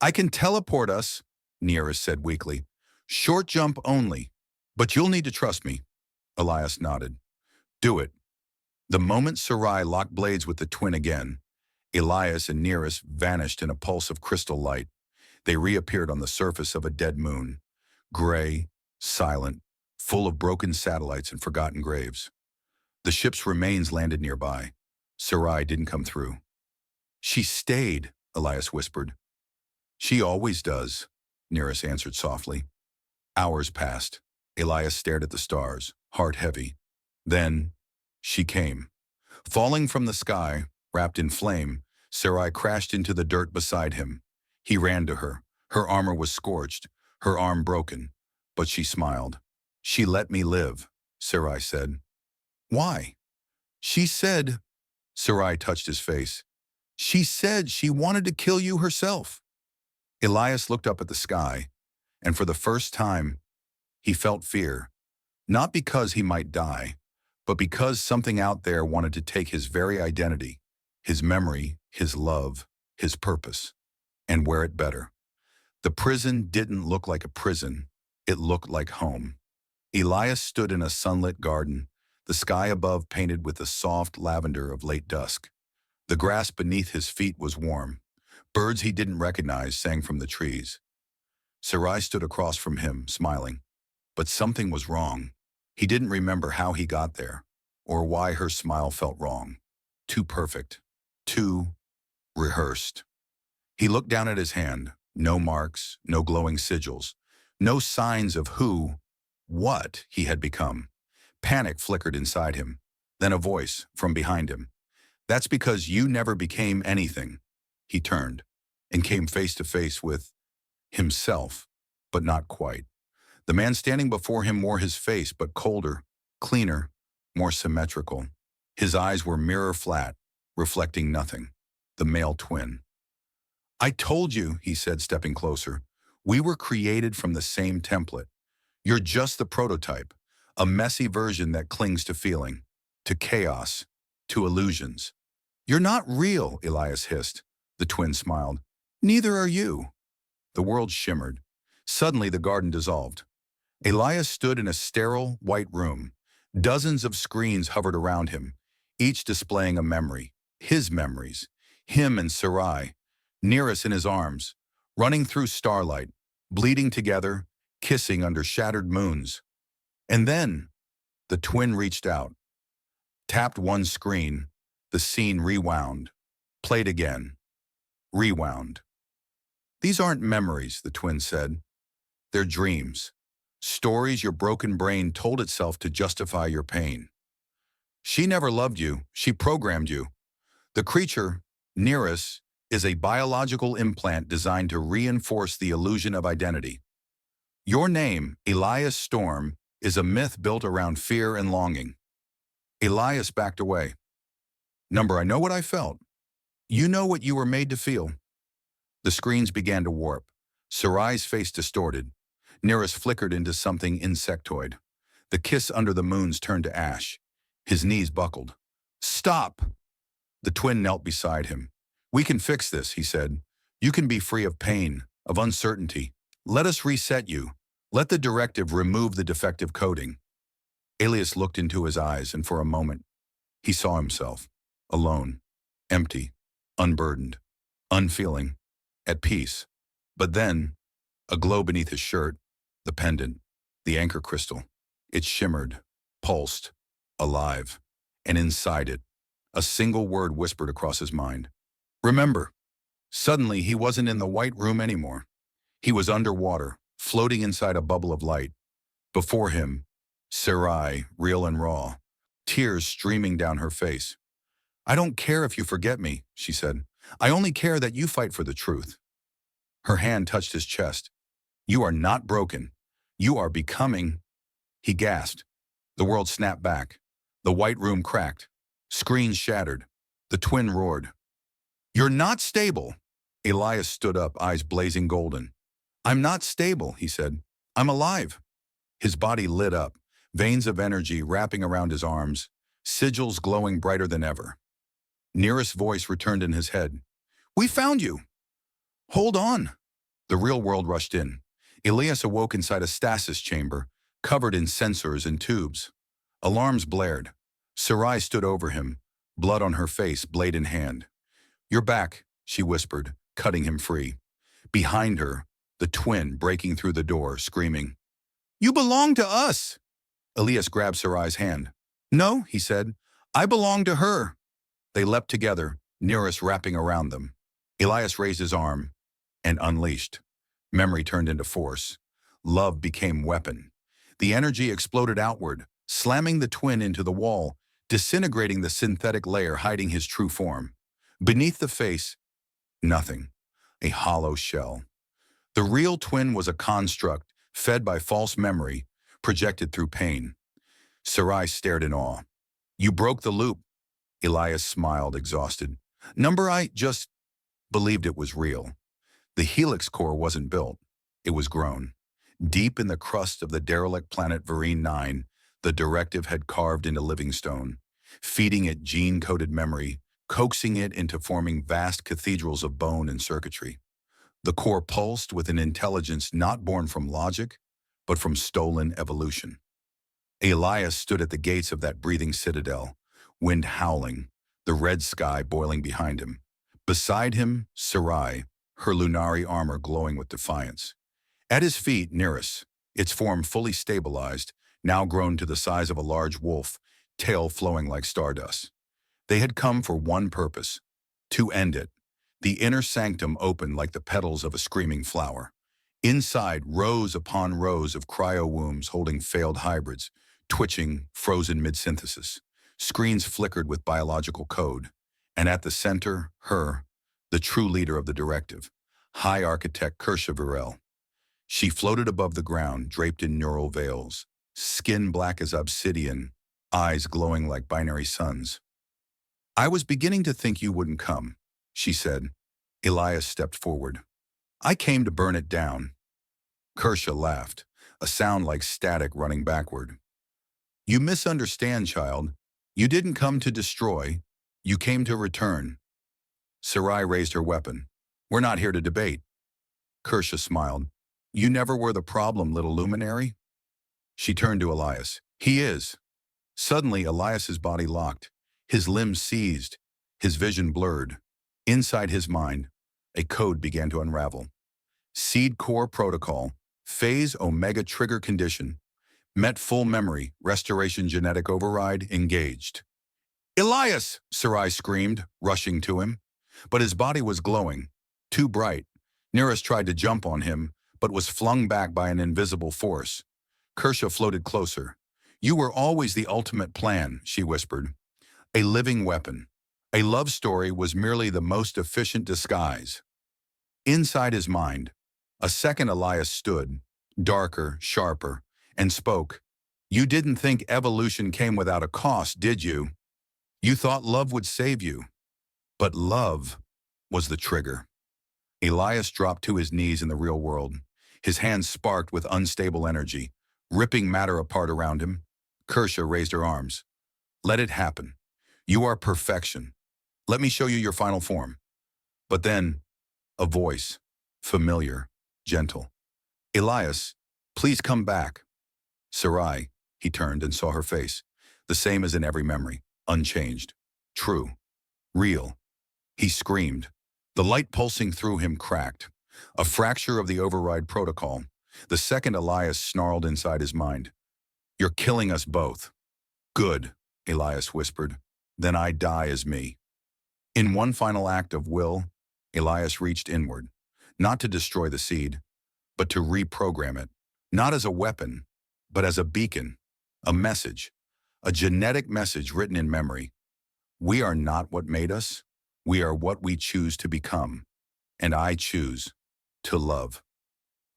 "I can teleport us," Nearest said weakly. "Short jump only. But you'll need to trust me." Elias nodded. "Do it." The moment Serai locked blades with the twin again, Elias and Nearest vanished in a pulse of crystal light. They reappeared on the surface of a dead moon, gray, silent, full of broken satellites and forgotten graves. The ship's remains landed nearby. Serai didn't come through. "She stayed," Elias whispered. "She always does," Nearest answered softly. Hours passed. Elias stared at the stars, heart heavy. Then, she came. Falling from the sky, wrapped in flame, Serai crashed into the dirt beside him. He ran to her. Her armor was scorched, her arm broken, but she smiled. "She let me live," Serai said. "Why?" "She said," Serai touched his face, "she said she wanted to kill you herself." Elias looked up at the sky, and for the first time, he felt fear. Not because he might die, but because something out there wanted to take his very identity, his memory, his love, his purpose, and wear it better. The prison didn't look like a prison. It looked like home. Elias stood in a sunlit garden, the sky above painted with the soft lavender of late dusk. The grass beneath his feet was warm. Birds he didn't recognize sang from the trees. Serai stood across from him, smiling. But something was wrong. He didn't remember how he got there, or why her smile felt wrong. Too perfect. Too rehearsed. He looked down at his hand. No marks, no glowing sigils, no signs of what he had become. Panic flickered inside him. Then a voice from behind him. "That's because you never became anything." He turned and came face to face with himself, but not quite. The man standing before him wore his face, but colder, cleaner, more symmetrical. His eyes were mirror flat, reflecting nothing. The male twin. "I told you," he said, stepping closer. "We were created from the same template. You're just the prototype, a messy version that clings to feeling, to chaos, to illusions." "You're not real," Elias hissed. The twin smiled. "Neither are you." The world shimmered. Suddenly the garden dissolved. Elias stood in a sterile, white room. Dozens of screens hovered around him, each displaying a memory. His memories. Him and Serai. Nearest in his arms. Running through starlight. Bleeding together. Kissing under shattered moons. And then, the twin reached out. Tapped one screen. The scene rewound. Played again. Rewound. "These aren't memories," the twin said. "They're dreams. Stories your broken brain told itself to justify your pain. She never loved you. She programmed you. The creature, Nearest, is a biological implant designed to reinforce the illusion of identity. Your name, Elias Storm, is a myth built around fear and longing." Elias backed away. "Number, I know what I felt. You know what you were made to feel." The screens began to warp. Serai's face distorted. Nearest flickered into something insectoid. The kiss under the moons turned to ash. His knees buckled. "Stop!" The twin knelt beside him. "We can fix this," he said. "You can be free of pain, of uncertainty. Let us reset you. Let the directive remove the defective coding." Elias looked into his eyes, and for a moment, he saw himself, alone, empty, unburdened, unfeeling, at peace. But then, a glow beneath his shirt, the pendant, the anchor crystal, it shimmered, pulsed, alive, and inside it, a single word whispered across his mind. Remember. Suddenly, he wasn't in the white room anymore. He was underwater, floating inside a bubble of light. Before him, Serai, real and raw, tears streaming down her face. I don't care if you forget me, she said. I only care that you fight for the truth. Her hand touched his chest. You are not broken. You are becoming. He gasped. The world snapped back. The white room cracked. Screens shattered. The twin roared. You're not stable. Elias stood up, eyes blazing golden. I'm not stable, he said. I'm alive. His body lit up, veins of energy wrapping around his arms, sigils glowing brighter than ever. Nearest's voice returned in his head. We found you. Hold on. The real world rushed in. Elias awoke inside a stasis chamber, covered in sensors and tubes. Alarms blared. Serai stood over him, blood on her face, blade in hand. You're back, she whispered, cutting him free. Behind her, the twin breaking through the door, screaming. You belong to us! Elias grabbed Serai's hand. No, he said. I belong to her. They leapt together, Nearest wrapping around them. Elias raised his arm and unleashed. Memory turned into force. Love became weapon. The energy exploded outward, slamming the twin into the wall, disintegrating the synthetic layer hiding his true form. Beneath the face, nothing. A hollow shell. The real twin was a construct, fed by false memory, projected through pain. Serai stared in awe. You broke the loop. Elias smiled, exhausted. I just believed it was real. The helix core wasn't built. It was grown. Deep in the crust of the derelict planet Verine 9, the directive had carved into living stone, feeding it gene-coded memory, coaxing it into forming vast cathedrals of bone and circuitry. The core pulsed with an intelligence not born from logic, but from stolen evolution. Elias stood at the gates of that breathing citadel, wind howling, the red sky boiling behind him. Beside him, Serai, her lunari armor glowing with defiance. At his feet, Nearest, its form fully stabilized, now grown to the size of a large wolf, tail flowing like stardust. They had come for one purpose, to end it. The inner sanctum opened like the petals of a screaming flower. Inside, rows upon rows of cryo-wombs holding failed hybrids, twitching, frozen mid-synthesis. Screens flickered with biological code. And at the center, her, the true leader of the directive, High Architect Kirsha Virel. She floated above the ground, draped in neural veils, skin black as obsidian, eyes glowing like binary suns. I was beginning to think you wouldn't come, she said. Elias stepped forward. I came to burn it down. Kirsha laughed, a sound like static running backward. You misunderstand, child. You didn't come to destroy. You came to return. Serai raised her weapon. We're not here to debate. Kirsha smiled. You never were the problem, little luminary. She turned to Elias. He is. Suddenly, Elias's body locked. His limbs seized. His vision blurred. Inside his mind, a code began to unravel. Seed core protocol, phase omega trigger condition, met full memory, restoration genetic override engaged. Elias, Serai screamed, rushing to him. But his body was glowing, too bright. Nearest tried to jump on him, but was flung back by an invisible force. Kirsha floated closer. You were always the ultimate plan, she whispered. A living weapon. A love story was merely the most efficient disguise. Inside his mind, a second Elias stood, darker, sharper, and spoke. You didn't think evolution came without a cost, did you? You thought love would save you. But love was the trigger. Elias dropped to his knees in the real world. His hands sparked with unstable energy, ripping matter apart around him. Kirsha raised her arms. Let it happen. You are perfection. Let me show you your final form. But then, a voice, familiar, gentle. Elias, please come back. Serai, He turned and saw her face, the same as in every memory, unchanged, true, real. He screamed. The light pulsing through him cracked. A fracture of the override protocol. The second Elias snarled inside his mind. "You're killing us both." "Good," Elias whispered. "Then I die as me." In one final act of will, Elias reached inward, not to destroy the seed, but to reprogram it, not as a weapon, but as a beacon, a message, a genetic message written in memory. We are not what made us. We are what we choose to become. And I choose to love.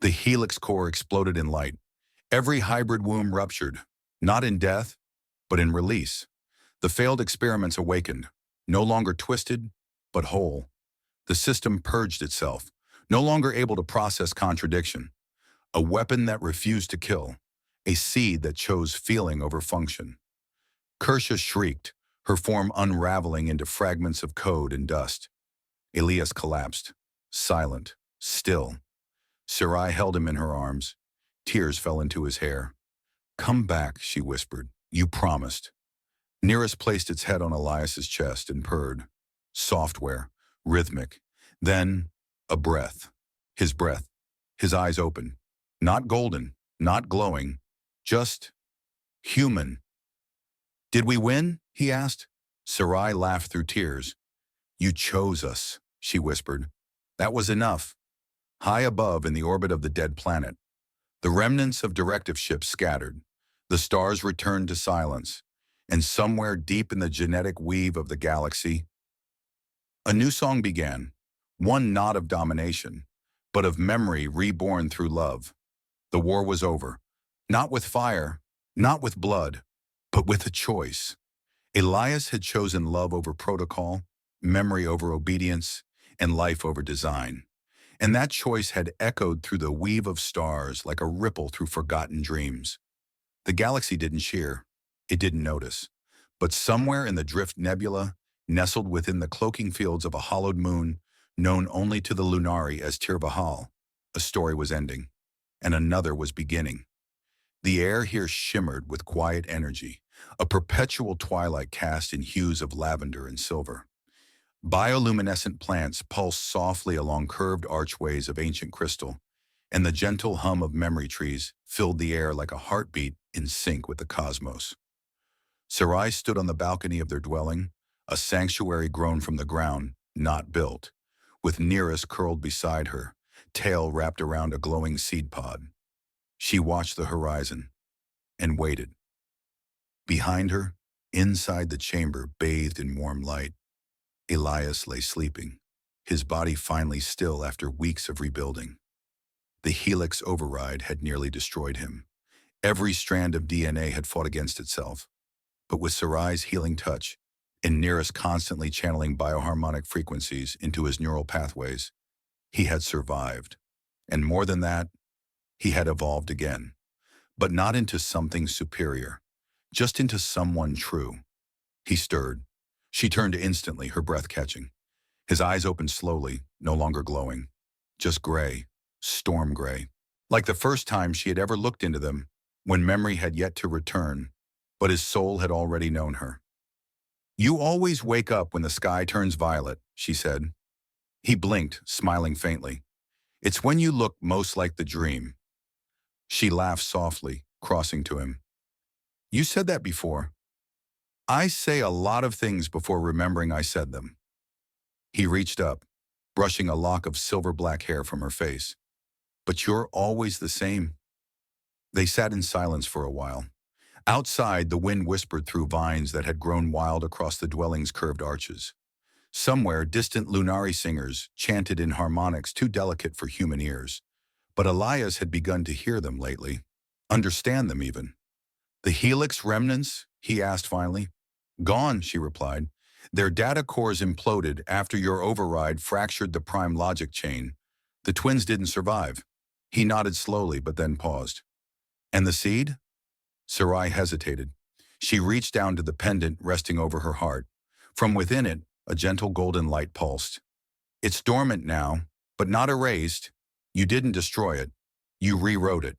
The helix core exploded in light. Every hybrid womb ruptured, not in death, but in release. The failed experiments awakened, no longer twisted, but whole. The system purged itself, no longer able to process contradiction. A weapon that refused to kill, a seed that chose feeling over function. Kirsha shrieked, her form unraveling into fragments of code and dust. Elias collapsed, silent, still. Serai held him in her arms. Tears fell into his hair. "Come back," she whispered. "You promised." Nearest placed its head on Elias's chest and purred. Software, rhythmic. Then, a breath. His breath. His eyes open. Not golden, not glowing, just human. "Did we win?" he asked. Serai laughed through tears. "You chose us," she whispered. That was enough. High above in the orbit of the dead planet, the remnants of directive ships scattered. The stars returned to silence. And somewhere deep in the genetic weave of the galaxy, a new song began. One not of domination, but of memory reborn through love. The war was over. Not with fire, not with blood, but with a choice. Elias had chosen love over protocol, memory over obedience, and life over design. And that choice had echoed through the weave of stars like a ripple through forgotten dreams. The galaxy didn't cheer. It didn't notice. But somewhere in the Drift Nebula, nestled within the cloaking fields of a hollowed moon, known only to the Lunari as Tirvahal, a story was ending, and another was beginning. The air here shimmered with quiet energy, a perpetual twilight cast in hues of lavender and silver. Bioluminescent plants pulsed softly along curved archways of ancient crystal, and the gentle hum of memory trees filled the air like a heartbeat in sync with the cosmos. Serai stood on the balcony of their dwelling, a sanctuary grown from the ground, not built, with Nearest curled beside her, tail wrapped around a glowing seed pod. She watched the horizon and waited. Behind her, inside the chamber bathed in warm light, Elias lay sleeping, his body finally still after weeks of rebuilding. The helix override had nearly destroyed him. Every strand of DNA had fought against itself. But with Serai's healing touch, and Nearest constantly channeling bioharmonic frequencies into his neural pathways, he had survived. And more than that, he had evolved again. But not into something superior, just into someone true. He stirred. She turned instantly, her breath catching. His eyes opened slowly, no longer glowing. Just gray, storm gray. Like the first time she had ever looked into them, when memory had yet to return, but his soul had already known her. "You always wake up when the sky turns violet," she said. He blinked, smiling faintly. "It's when you look most like the dream." She laughed softly, crossing to him. "You said that before." "I say a lot of things before remembering I said them." He reached up, brushing a lock of silver-black hair from her face. "But you're always the same." They sat in silence for a while. Outside, the wind whispered through vines that had grown wild across the dwelling's curved arches. Somewhere, distant Lunari singers chanted in harmonics too delicate for human ears. But Elias had begun to hear them lately, understand them even. "The helix remnants?" he asked finally. "Gone," she replied. "Their data cores imploded after your override fractured the prime logic chain. The twins didn't survive." He nodded slowly, but then paused. "And the seed?" Serai hesitated. She reached down to the pendant resting over her heart. From within it, a gentle golden light pulsed. "It's dormant now, but not erased. You didn't destroy it. You rewrote it."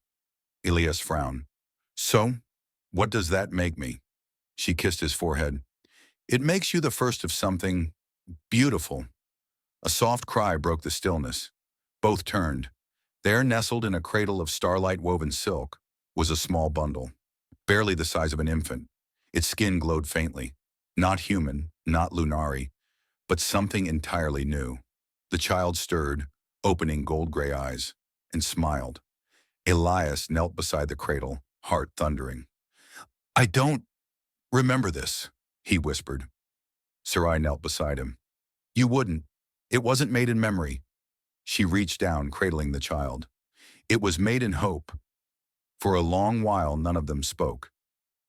Elias frowned. "So, What does that make me? She kissed his forehead. It makes you the first of something beautiful. A soft cry broke the stillness. Both turned. There, nestled in a cradle of starlight-woven silk, was a small bundle, barely the size of an infant. Its skin glowed faintly. Not human, not lunari, but something entirely new. The child stirred, opening gold-gray eyes, and smiled. Elias knelt beside the cradle, heart thundering. I don't remember this, he whispered. Serai knelt beside him. You wouldn't. It wasn't made in memory. She reached down, cradling the child. It was made in hope. For a long while, none of them spoke.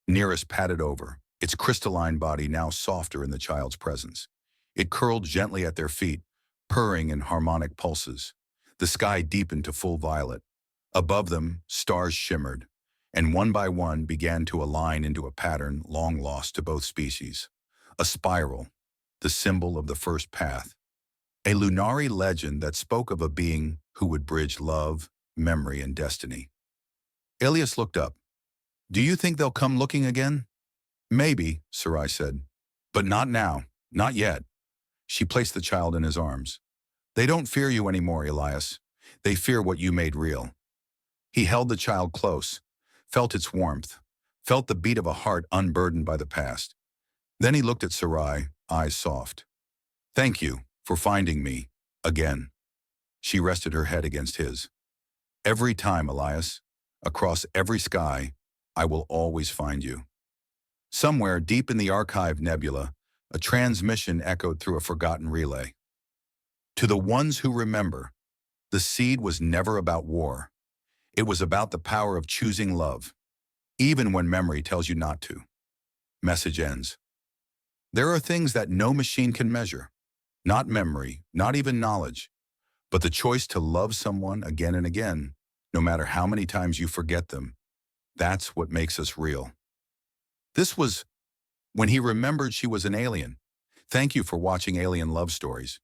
Nearest patted over, its crystalline body now softer in the child's presence. It curled gently at their feet, purring in harmonic pulses. The sky deepened to full violet. Above them, stars shimmered, and one by one began to align into a pattern long lost to both species. A spiral, the symbol of the first path. A Lunari legend that spoke of a being who would bridge love, memory, and destiny. Elias looked up. Do you think they'll come looking again? Maybe, Serai said. But not now, not yet. She placed the child in his arms. They don't fear you anymore, Elias. They fear what you made real. He held the child close, felt its warmth, felt the beat of a heart unburdened by the past. Then he looked at Serai, eyes soft. Thank you for finding me, again. She rested her head against his. Every time, Elias, across every sky, I will always find you. Somewhere deep in the archived nebula, a transmission echoed through a forgotten relay. To the ones who remember, the seed was never about war. It was about the power of choosing love, even when memory tells you not to. Message ends. There are things that no machine can measure. Not memory, not even knowledge, but the choice to love someone again and again, no matter how many times you forget them. That's what makes us real. This was when he remembered she was an alien. Thank you for watching Alien Love Stories.